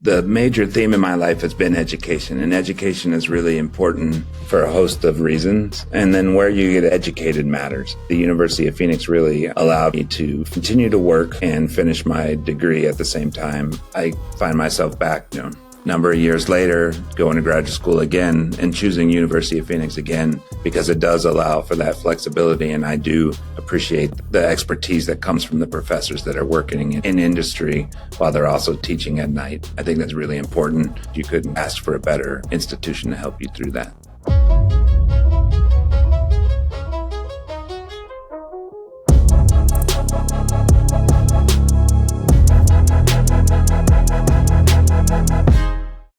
The major theme in my life has been education, and education is really important for a host of reasons. And then where you get educated matters. The University of Phoenix really allowed me to continue to work and finish my degree at the same time. I find myself back, number of years later, going to graduate school again and choosing University of Phoenix again, because it does allow for that flexibility. And I do appreciate the expertise that comes from the professors that are working in industry while they're also teaching at night. I think that's really important. You couldn't ask for a better institution to help you through that.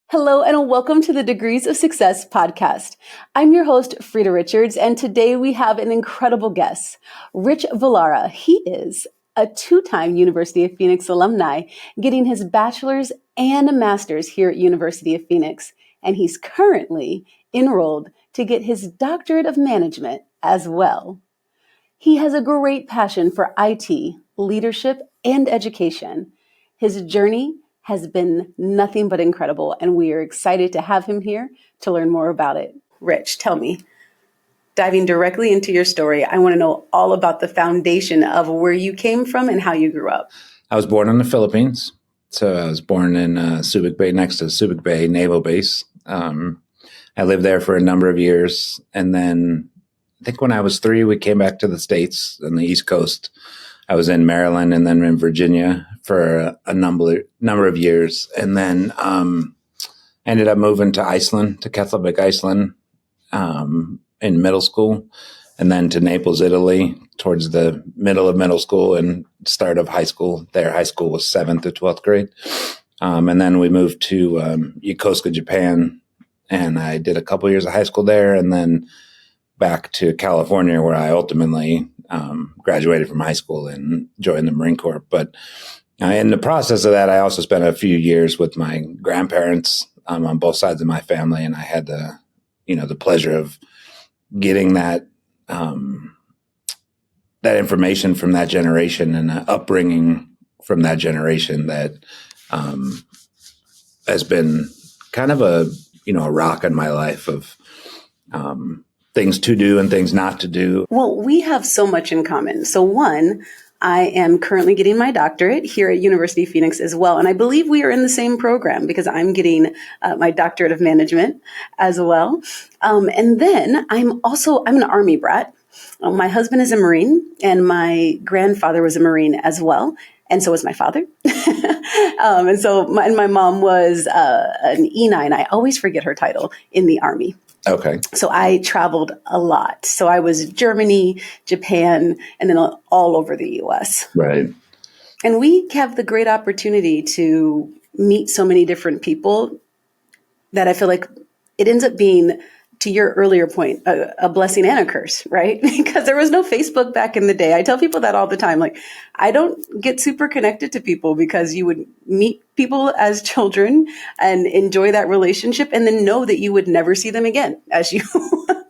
Hello and welcome to the Degrees of Success podcast. I'm your host, Frida Richards, and today we have an incredible guest, Rich Valerga. He is a two-time University of Phoenix alumni, getting his bachelor's and a master's here at University of Phoenix, and he's currently enrolled to get his doctorate of management as well. He has a great passion for IT, leadership, and education. His journey has been nothing but incredible, and we are excited to have him here to learn more about it. Rich, tell me, diving directly into your story, I want to know all about the foundation of where you came from and how you grew up. I was born in the Philippines. So I was born in Subic Bay, next to Subic Bay Naval Base. I lived there for a number of years. And then I think when I was 3, we came back to the States on the East Coast. I was in Maryland and then in Virginia for a number of years, and then ended up moving to Iceland, to Keflavik, Iceland, in middle school, and then to Naples, Italy, towards the middle of middle school and start of high school. There, high school was 7th to 12th grade. And then we moved to Yokosuka, Japan, and I did a couple years of high school there, and then back to California, where I ultimately graduated from high school and joined the Marine Corps. But in the process of that, I also spent a few years with my grandparents on both sides of my family, and I had the pleasure of getting that information from that generation and upbringing from that generation that has been kind of a rock in my life of things to do and things not to do. Well, we have so much in common. So one, I am currently getting my doctorate here at University of Phoenix as well. And I believe we are in the same program because I'm getting my doctorate of management as well. And then I'm an Army brat. My husband is a Marine and my grandfather was a Marine as well. And so was my father. And so my mom was an E9. I always forget her title in the Army. Okay. So I traveled a lot. So I was Germany, Japan, and then all over the U.S. Right. And we have the great opportunity to meet so many different people that I feel like it ends up being, to your earlier point, a blessing and a curse, right? Because there was no Facebook back in the day. I tell people that all the time. Like, I don't get super connected to people because you would meet people as children and enjoy that relationship and then know that you would never see them again as you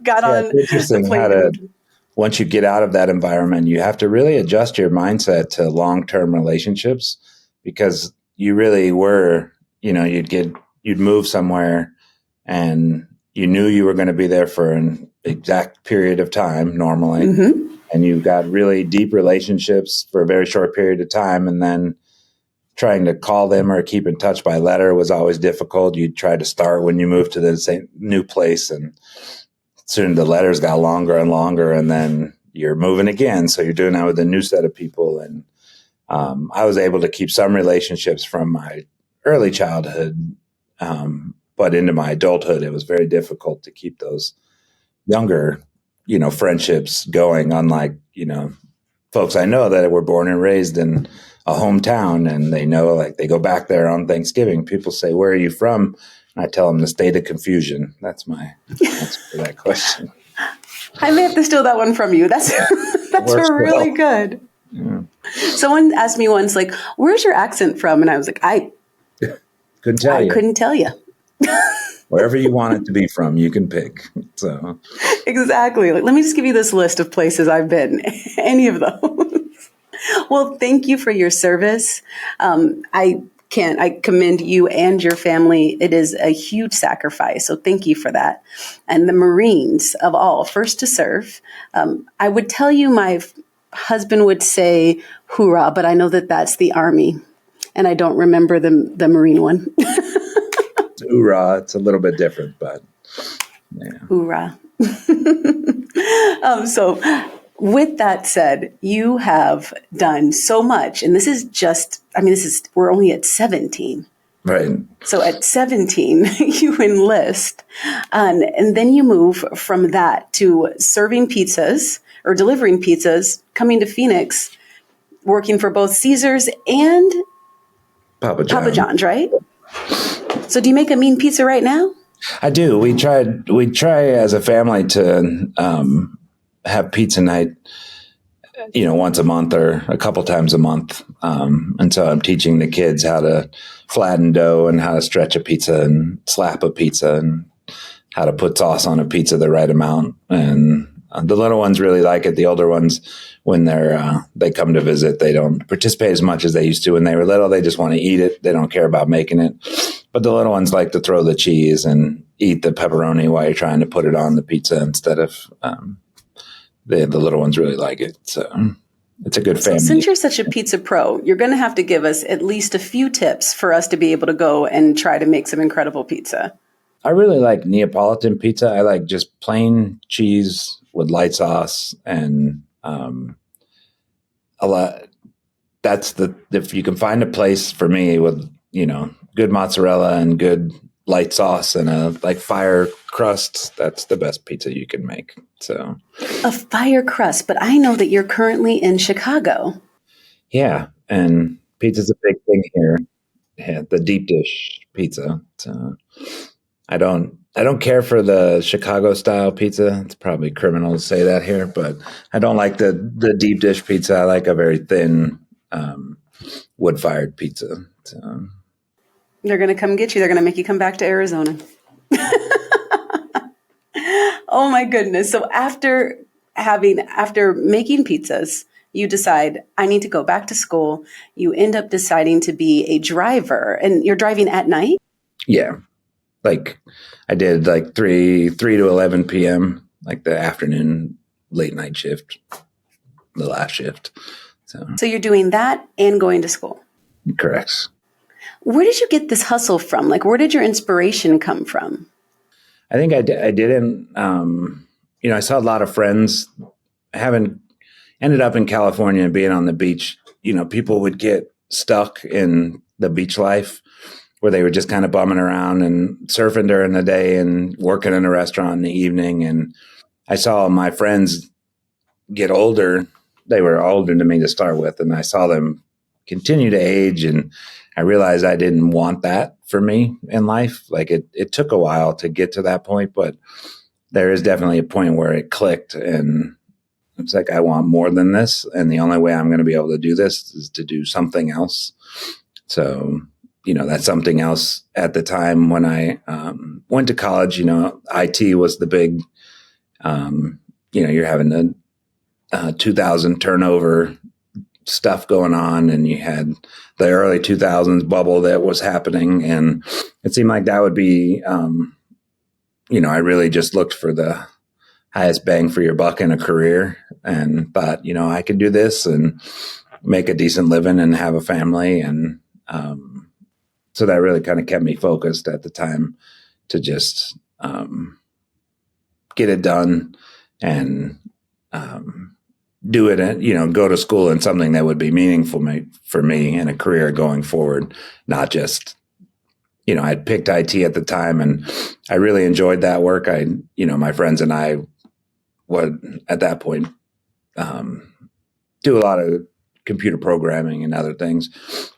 got on the plane. Once you get out of that environment, you have to really adjust your mindset to long-term relationships, because you really were, you'd move somewhere and you knew you were going to be there for an exact period of time normally. Mm-hmm. And you got really deep relationships for a very short period of time. And then trying to call them or keep in touch by letter was always difficult. You'd try to start when you moved to the same new place, and soon the letters got longer and longer, and then you're moving again. So you're doing that with a new set of people. And I was able to keep some relationships from my early childhood, but into my adulthood, it was very difficult to keep those younger, friendships going. Unlike, folks I know that were born and raised in a hometown, and they know, like, they go back there on Thanksgiving. People say, "Where are you from?" And I tell them the state of confusion. That's my answer to that question. I may have to steal that one from you. That's really good. Yeah. Someone asked me once, like, "Where's your accent from?" And I was like, I couldn't tell you. Wherever you want it to be from, you can pick. So exactly. Like, let me just give you this list of places I've been. Any of those. Well, thank you for your service. I I commend you and your family. It is a huge sacrifice. So thank you for that. And the Marines of all, first to serve. I would tell you my husband would say hoorah, but I know that that's the Army. And I don't remember the Marine one. Hoorah. It's a little bit different, but yeah. Hoorah. So with that said, you have done so much, and we're only at 17. Right. So at 17, you enlist, and then you move from that to serving pizzas or delivering pizzas, coming to Phoenix, working for both Caesars and Papa John's, right? So do you make a mean pizza right now? I do. We try as a family to have pizza night, once a month or a couple times a month. And so I'm teaching the kids how to flatten dough and how to stretch a pizza and slap a pizza and how to put sauce on a pizza the right amount. And the little ones really like it. The older ones, when they come to visit, they don't participate as much as they used to when they were little. They just want to eat it. They don't care about making it. But the little ones like to throw the cheese and eat the pepperoni while you're trying to put it on the pizza instead of the little ones really like it. So it's a good family. So since you're such a pizza pro, you're going to have to give us at least a few tips for us to be able to go and try to make some incredible pizza. I really like Neapolitan pizza. I like just plain cheese with light sauce and a lot. If you can find a place for me with, good mozzarella and good light sauce and a fire crust, that's the best pizza you can make. So a fire crust, but I know that you're currently in Chicago. Yeah, and pizza's a big thing here. Yeah, the deep dish pizza. So I don't care for the Chicago style pizza. It's probably criminal to say that here, but I don't like the deep dish pizza. I like a very thin wood fired pizza. So. They're going to come get you. They're going to make you come back to Arizona. Oh my goodness. So after making pizzas, you decide, I need to go back to school. You end up deciding to be a driver, and you're driving at night? Yeah. I did 3 to 11 p.m., the afternoon, late night shift, the last shift. So you're doing that and going to school. Correct. Where did you get this hustle from? Where did your inspiration come from? I think I didn't, I saw a lot of friends. Having ended up in California and being on the beach, people would get stuck in the beach life where they were just kind of bumming around and surfing during the day and working in a restaurant in the evening. And I saw my friends get older. They were older than me to start with. And I saw them continue to age. And I realized I didn't want that for me in life. It took a while to get to that point, but there is definitely a point where it clicked. And it's I want more than this. And the only way I'm going to be able to do this is to do something else. So, that's something else at the time when I went to college. IT was the big, you're having the 2000 turnover stuff going on, and you had the early 2000s bubble that was happening. And it seemed like that would be, I really just looked for the highest bang for your buck in a career and thought, I could do this and make a decent living and have a family. And, so that really kind of kept me focused at the time to just get it done and do it and, go to school in something that would be meaningful for me in a career going forward, not just, I picked IT at the time and I really enjoyed that work. My friends and I would at that point do a lot of computer programming and other things.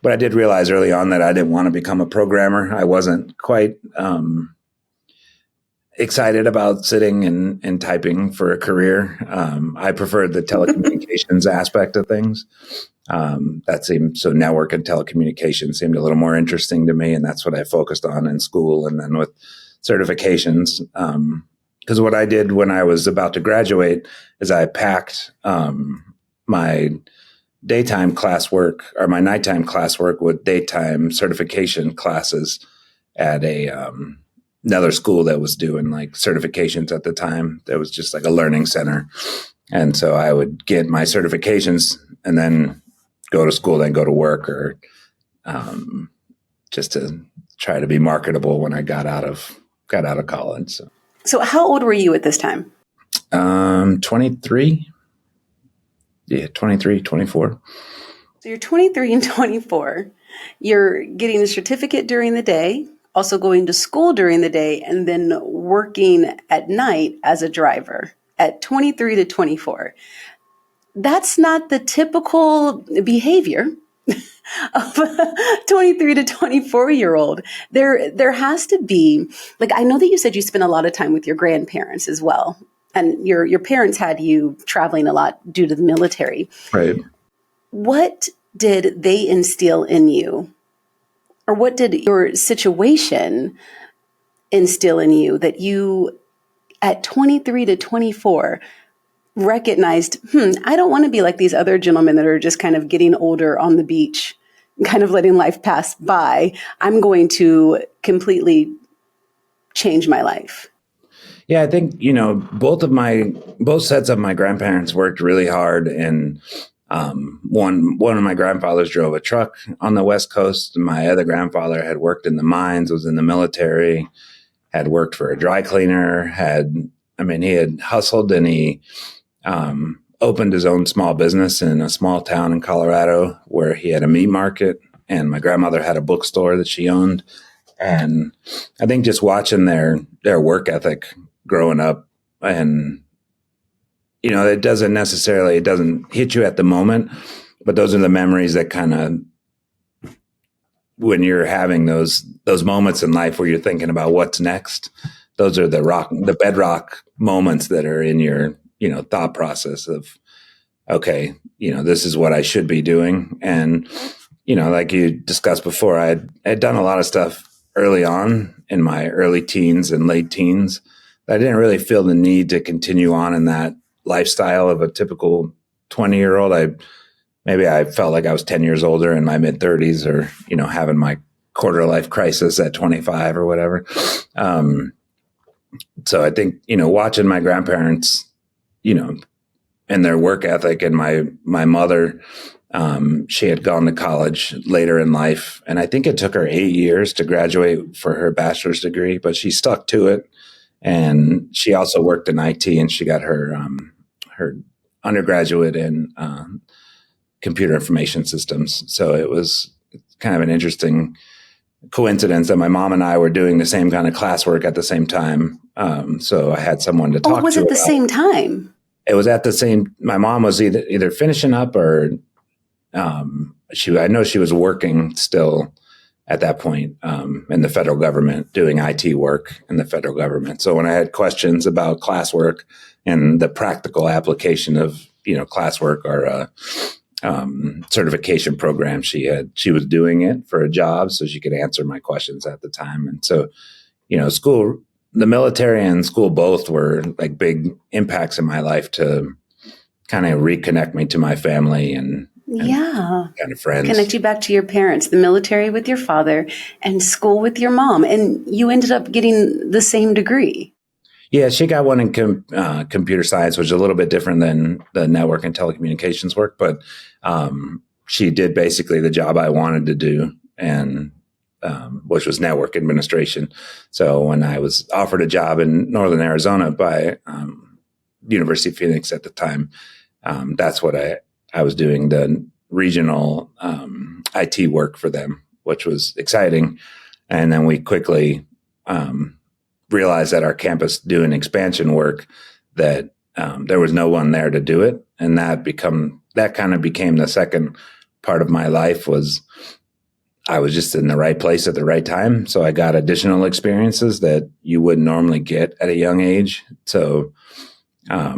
But I did realize early on that I didn't want to become a programmer. I wasn't quite excited about sitting and typing for a career. I preferred the telecommunications aspect of things. That seemed so network and telecommunications seemed a little more interesting to me. And that's what I focused on in school. And then with certifications, because what I did when I was about to graduate is I packed my daytime classwork or my nighttime classwork with daytime certification classes at another school that was doing like certifications at the time. There was just like a learning center. And so I would get my certifications and then go to school, then go to work, or just to try to be marketable when I got out of college. So how old were you at this time? 23. Yeah, 23, 24. So you're 23 and 24. You're getting a certificate during the day, also going to school during the day, and then working at night as a driver at 23 to 24. That's not the typical behavior of a 23 to 24-year-old. There has to be, like, I know that you said you spent a lot of time with your grandparents as well. And your parents had you traveling a lot due to the military. Right. What did they instill in you? Or what did your situation instill in you that you, at 23 to 24, recognized, I don't want to be like these other gentlemen that are just kind of getting older on the beach, kind of letting life pass by. I'm going to completely change my life. Yeah, I think, both sets of my grandparents worked really hard. And one of my grandfathers drove a truck on the West Coast. My other grandfather had worked in the mines, was in the military, had worked for a dry cleaner, he had hustled, and he opened his own small business in a small town in Colorado where he had a meat market. And my grandmother had a bookstore that she owned. And I think just watching their work ethic growing up, and it doesn't hit you at the moment, but those are the memories that kind of, when you're having those moments in life where you're thinking about what's next, those are the bedrock moments that are in your thought process of, okay, this is what I should be doing. And like you discussed before, I'd done a lot of stuff early on in my early teens and late teens. I didn't really feel the need to continue on in that lifestyle of a typical 20-year-old. I felt like I was 10 years older in my mid 30s, or, having my quarter life crisis at 25 or whatever. So I think, watching my grandparents, and their work ethic, and my mother, she had gone to college later in life, and I think it took her 8 years to graduate for her bachelor's degree, but she stuck to it. And she also worked in IT, and she got her undergraduate in computer information systems. So it was kind of an interesting coincidence that my mom and I were doing the same kind of classwork at the same time. So I had someone to talk to. Oh, was it the same time? It was at the same. My mom was either finishing up, or I know she was working still at that point in the federal government, doing IT work in the federal government. So when I had questions about classwork and the practical application of classwork or certification program, she was doing it for a job, so she could answer my questions at the time. And so school, the military and school both were like big impacts in my life to kind of reconnect me to my family and kind of friends. Connect you back to your parents, the military with your father, and school with your mom. And you ended up getting the same degree. Yeah, she got one in computer science, which is a little bit different than the network and telecommunications work. But she did basically the job I wanted to do, and which was network administration. So when I was offered a job in Northern Arizona by University of Phoenix at the time, that's what I was doing, the regional IT work for them, which was exciting. And then we quickly realized at our campus doing expansion work that there was no one there to do it. And that kind of became the second part of my life. Was I was just in the right place at the right time. So I got additional experiences that you wouldn't normally get at a young age. So I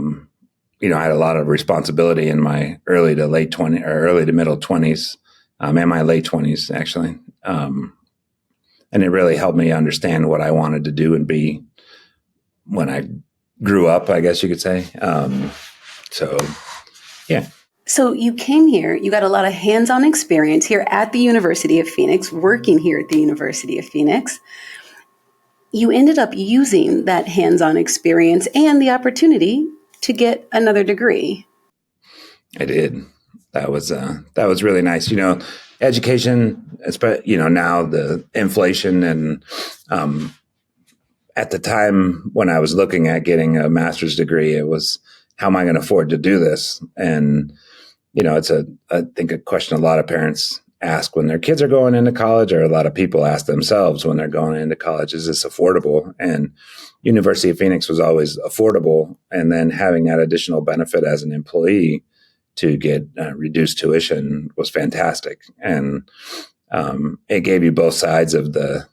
had a lot of responsibility in my early to middle 20s, and my late 20s, actually. And it really helped me understand what I wanted to do and be when I grew up, I guess you could say. Yeah. So you came here, you got a lot of hands-on experience here at the University of Phoenix, working here at the University of Phoenix. You ended up using that hands-on experience and the opportunity to get another degree. I did. That was really nice. Education, now the inflation and at the time when I was looking at getting a master's degree, it was, how am I going to afford to do this? And it's I think a question a lot of parents ask when their kids are going into college, or a lot of people ask themselves when they're going into college, is this affordable? And University of Phoenix was always affordable. And then having that additional benefit as an employee to get reduced tuition was fantastic. And it gave you both sides of the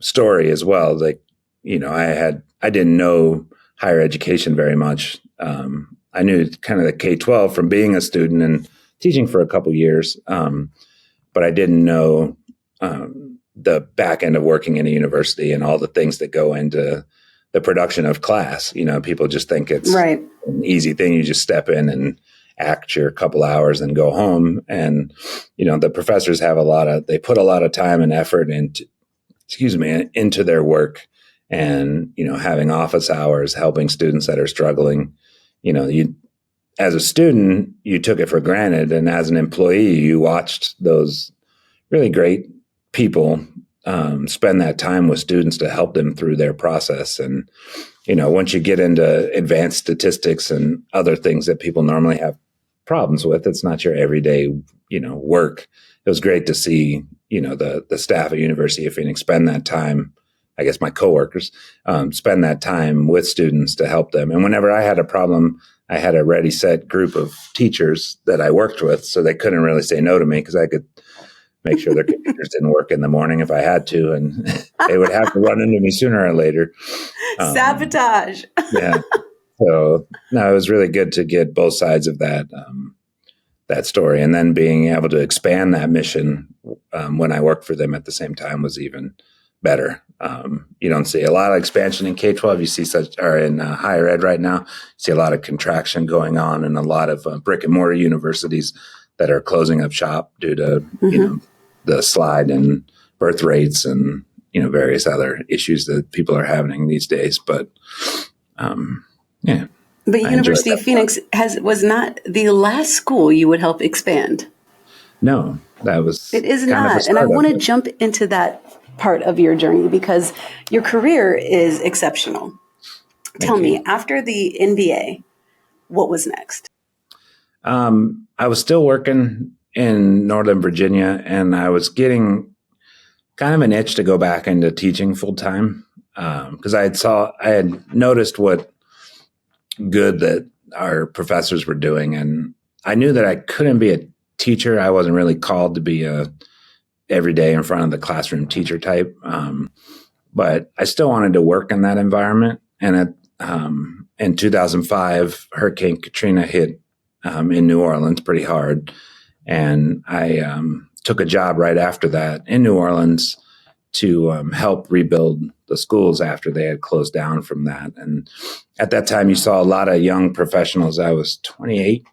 story as well. Like, I didn't know higher education very much. I knew kind of the K-12 from being a student and teaching for a couple years. But I didn't know the back end of working in a university and all the things that go into the production of class. People just think it's right. an easy thing. You just step in and act your couple hours and go home. And, the professors they put a lot of time and effort into their work, and, having office hours, helping students that are struggling. As a student, you took it for granted. And as an employee, you watched those really great people spend that time with students to help them through their process. And, once you get into advanced statistics and other things that people normally have problems with, it's not your everyday, work. It was great to see, the staff at University of Phoenix spend that time. I guess my coworkers spend that time with students to help them. And whenever I had a problem, I had a ready set group of teachers that I worked with, so they couldn't really say no to me because I could make sure their computers didn't work in the morning if I had to, and they would have to run into me sooner or later. Sabotage. Yeah. So no, it was really good to get both sides of that story, and then being able to expand that mission when I worked for them at the same time was even better. You don't see a lot of expansion in K-12. You see in higher ed right now, you see a lot of contraction going on, and a lot of brick and mortar universities that are closing up shop due to, the slide in birth rates and, various other issues that people are having these days. But, yeah. But University of Phoenix was not the last school you would help expand. No, that was. It is not. And I want to jump into that part of your journey because your career is exceptional. Tell me, after the MBA, what was next? I was still working in Northern Virginia, and I was getting kind of an itch to go back into teaching full time because I had noticed what good that our professors were doing, and I knew that I couldn't be a teacher. I wasn't really called to be a every day in front of the classroom teacher type, but I still wanted to work in that environment. And in 2005, Hurricane Katrina hit in New Orleans pretty hard. And I took a job right after that in New Orleans to help rebuild the schools after they had closed down from that. And at that time, you saw a lot of young professionals. I was 28,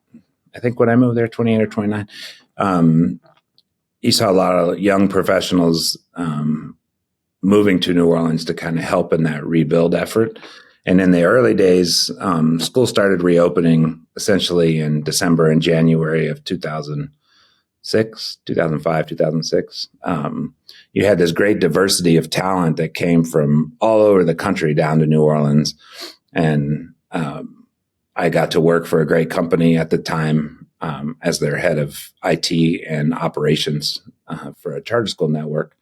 I think, when I moved there, 28 or 29. You saw a lot of young professionals moving to New Orleans to kind of help in that rebuild effort. And in the early days, school started reopening essentially in December and January of 2005, 2006. You had this great diversity of talent that came from all over the country down to New Orleans. And I got to work for a great company at the time as their head of IT and operations for a charter school network.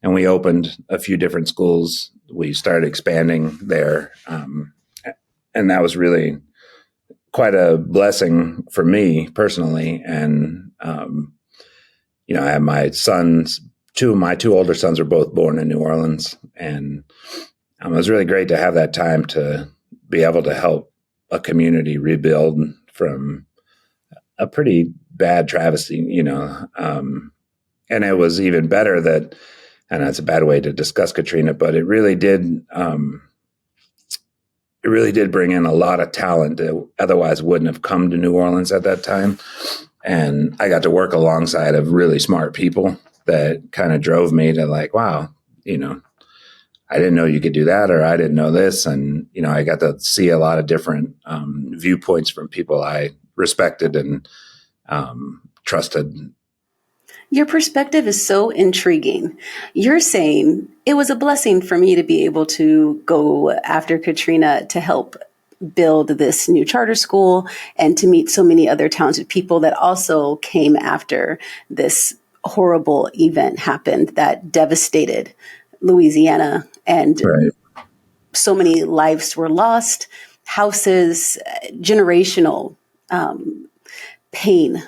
And we opened a few different schools. We started expanding there. And that was really quite a blessing for me personally. And, I have my sons, my two older sons are both born in New Orleans. And it was really great to have that time to be able to help a community rebuild from a pretty bad travesty, and it was even better that, and that's a bad way to discuss Katrina, but it really did it really did bring in a lot of talent that otherwise wouldn't have come to New Orleans at that time. And I got to work alongside of really smart people that kind of drove me to like, wow, I didn't know you could do that, or I didn't know this. And, I got to see a lot of different viewpoints from people I respected and trusted. Your perspective is so intriguing. You're saying it was a blessing for me to be able to go after Katrina to help build this new charter school and to meet so many other talented people that also came after this horrible event happened that devastated Louisiana, and Right. so many lives were lost, houses, generational pain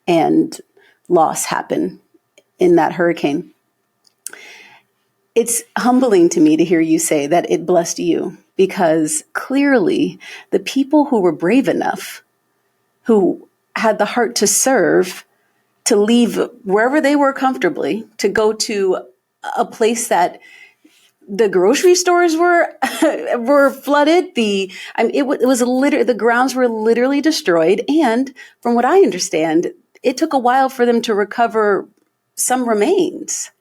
and loss happen in that hurricane. It's humbling to me to hear you say that it blessed you, because clearly the people who were brave enough, who had the heart to serve, to leave wherever they were comfortably, to go to a place that the grocery stores were flooded. It was literally, the grounds were literally destroyed, and from what I understand, it took a while for them to recover some remains.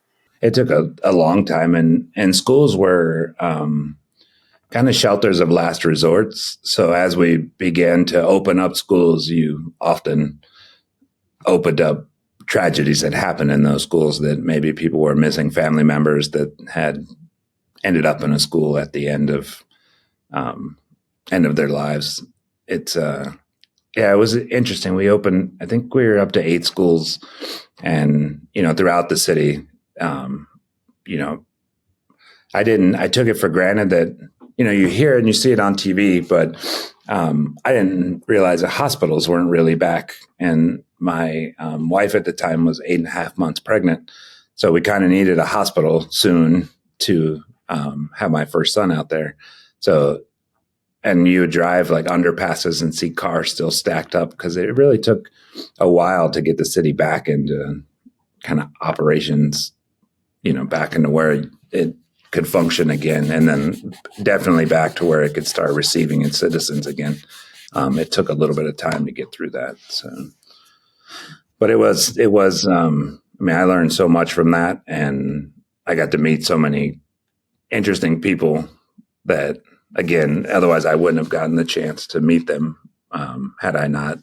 It took a long time, and schools were kind of shelters of last resorts. So as we began to open up schools, you often opened up tragedies that happened in those schools, that maybe people were missing family members that had ended up in a school at the end of their lives. It was interesting. We opened, I think we were up to 8 schools, and throughout the city. I took it for granted that you hear it and you see it on TV, but I didn't realize that hospitals weren't really back. And my wife at the time was 8.5 months pregnant, so we kind of needed a hospital soon to have my first son out there. So, and you would drive like underpasses and see cars still stacked up, because it really took a while to get the city back into kind of operations, back into where it could function again, and then definitely back to where it could start receiving its citizens again. It took a little bit of time to get through that. So, but it was. I learned so much from that, and I got to meet so many interesting people that, again, otherwise I wouldn't have gotten the chance to meet them had I not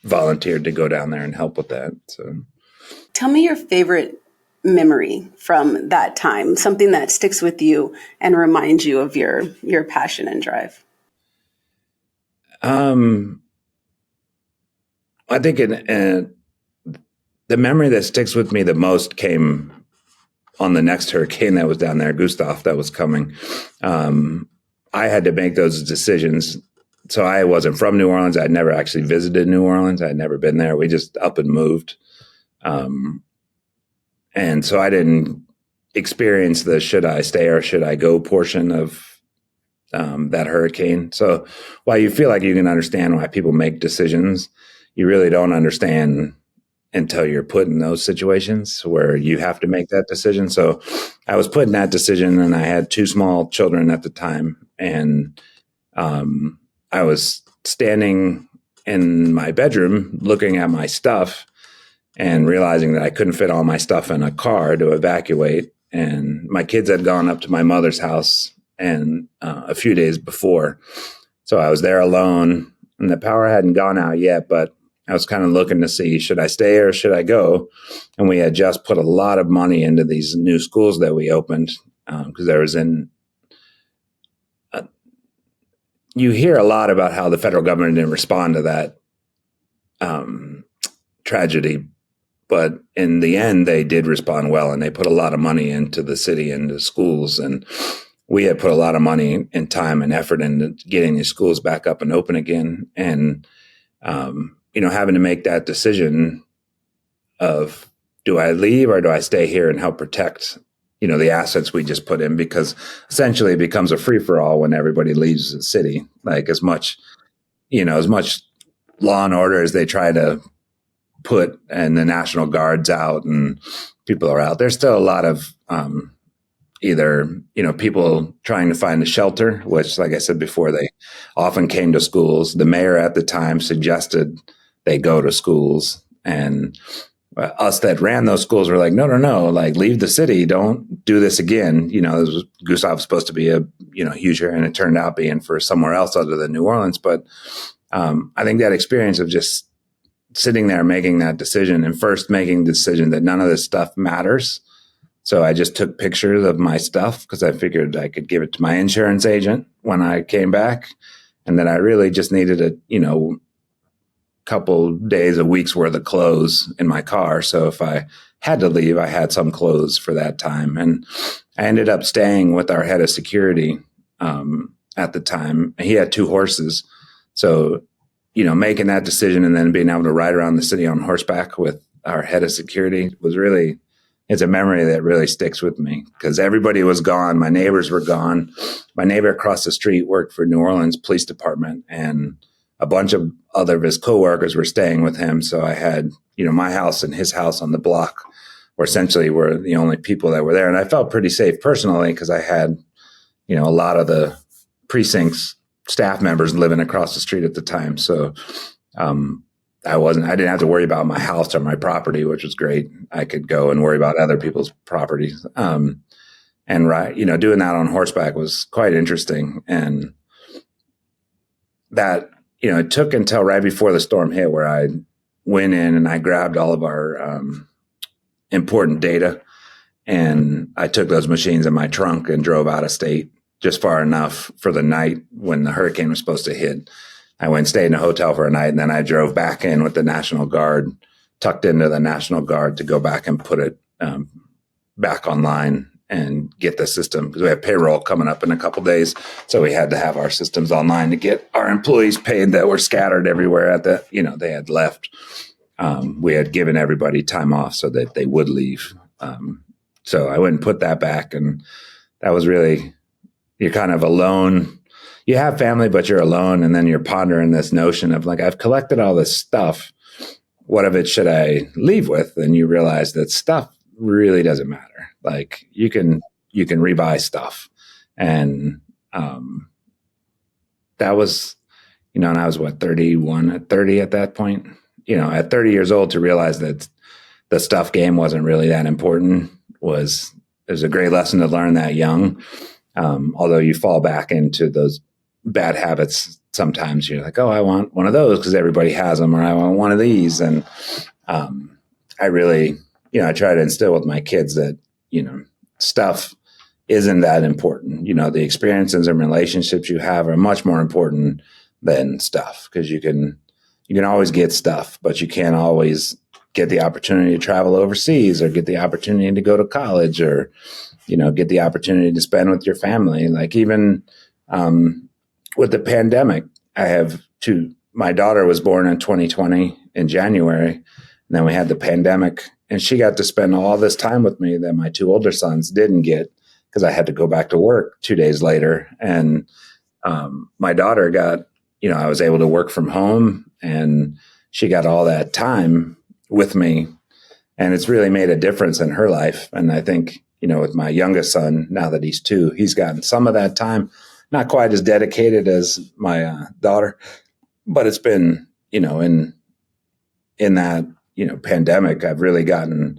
volunteered to go down there and help with that. So, tell me your favorite memory from that time, something that sticks with you and reminds you of your passion and drive. I think the memory that sticks with me the most came on the next hurricane that was down there, Gustav, that was coming. I had to make those decisions. So I wasn't from New Orleans. I'd never actually visited New Orleans. I'd never been there. We just up and moved. And so I didn't experience the should I stay or should I go portion of that hurricane. So while you feel like you can understand why people make decisions, you really don't understand until you're put in those situations where you have to make that decision. So I was put in that decision, and I had 2 small children at the time. And I was standing in my bedroom looking at my stuff and realizing that I couldn't fit all my stuff in a car to evacuate. And my kids had gone up to my mother's house and a few days before. So I was there alone, and the power hadn't gone out yet, but I was kind of looking to see, should I stay or should I go? And we had just put a lot of money into these new schools that we opened, because there was you hear a lot about how the federal government didn't respond to that tragedy. But in the end, they did respond well, and they put a lot of money into the city and the schools. And we had put a lot of money and time and effort into getting these schools back up and open again. And, having to make that decision of, do I leave or do I stay here and help protect, the assets we just put in? Because essentially it becomes a free for all when everybody leaves the city. Like as much law and order as they try to put, and the National Guard's out and people are out, there's still a lot of either, people trying to find a shelter, which, like I said before, they often came to schools. The mayor at the time suggested they go to schools, and us that ran those schools were like, no, like leave the city. Don't do this again. Gustav was supposed to be a, huge area, and it turned out being for somewhere else other than New Orleans. But I think that experience of just sitting there making that decision, and first making the decision that none of this stuff matters. So I just took pictures of my stuff because I figured I could give it to my insurance agent when I came back. And then I really just needed a, couple days, a week's worth of clothes in my car. So if I had to leave, I had some clothes for that time. And I ended up staying with our head of security at the time. He had 2 horses. So, making that decision and then being able to ride around the city on horseback with our head of security was really, it's a memory that really sticks with me because everybody was gone. My neighbors were gone. My neighbor across the street worked for New Orleans Police Department, and a bunch of other of his coworkers were staying with him. So I had, my house and his house on the block were essentially were the only people that were there. And I felt pretty safe personally because I had, a lot of the precinct's staff members living across the street at the time. So I didn't have to worry about my house or my property, which was great. I could go and worry about other people's properties. And doing that on horseback was quite interesting. And that, it took until right before the storm hit where I went in and I grabbed all of our important data, and I took those machines in my trunk and drove out of state just far enough for the night when the hurricane was supposed to hit. I went and stayed in a hotel for a night, and then I drove back in with the National Guard, tucked into the National Guard to go back and put it back online and get the system, because we have payroll coming up in a couple of days. So we had to have our systems online to get our employees paid that were scattered everywhere at the, they had left. We had given everybody time off so that they would leave. So I went and put that back, and that was really, you're kind of alone. You have family, but you're alone. And then you're pondering this notion of like, I've collected all this stuff. What of it should I leave with? And you realize that stuff really doesn't matter. Like you can rebuy stuff. And that was, and I was 31 at 30 at that point, at 30 years old, to realize that the stuff game wasn't really that important was a great lesson to learn that young. Although you fall back into those bad habits sometimes, you're like, oh, I want one of those because everybody has them, or I want one of these. And I really, I try to instill with my kids that, stuff isn't that important. The experiences and relationships you have are much more important than stuff, because you can always get stuff, but you can't always get the opportunity to travel overseas, or get the opportunity to go to college, or get the opportunity to spend with your family. Like even with the pandemic, I have my daughter was born in 2020 in January, and then we had the pandemic, and she got to spend all this time with me that my 2 older sons didn't get because I had to go back to work 2 days later. And my daughter got, I was able to work from home, and she got all that time with me, and it's really made a difference in her life. And I think, with my youngest son, now that he's 2, he's gotten some of that time, not quite as dedicated as my daughter, but it's been, in that, pandemic, I've really gotten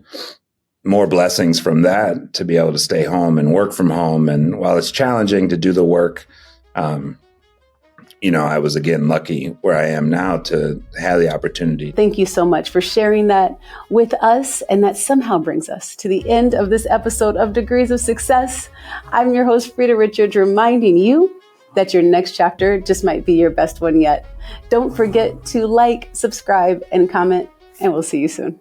more blessings from that to be able to stay home and work from home. And while it's challenging to do the work, I was again lucky where I am now to have the opportunity. Thank you so much for sharing that with us. And that somehow brings us to the end of this episode of Degrees of Success. I'm your host, Frida Richards, reminding you that your next chapter just might be your best one yet. Don't forget to like, subscribe, and comment, and we'll see you soon.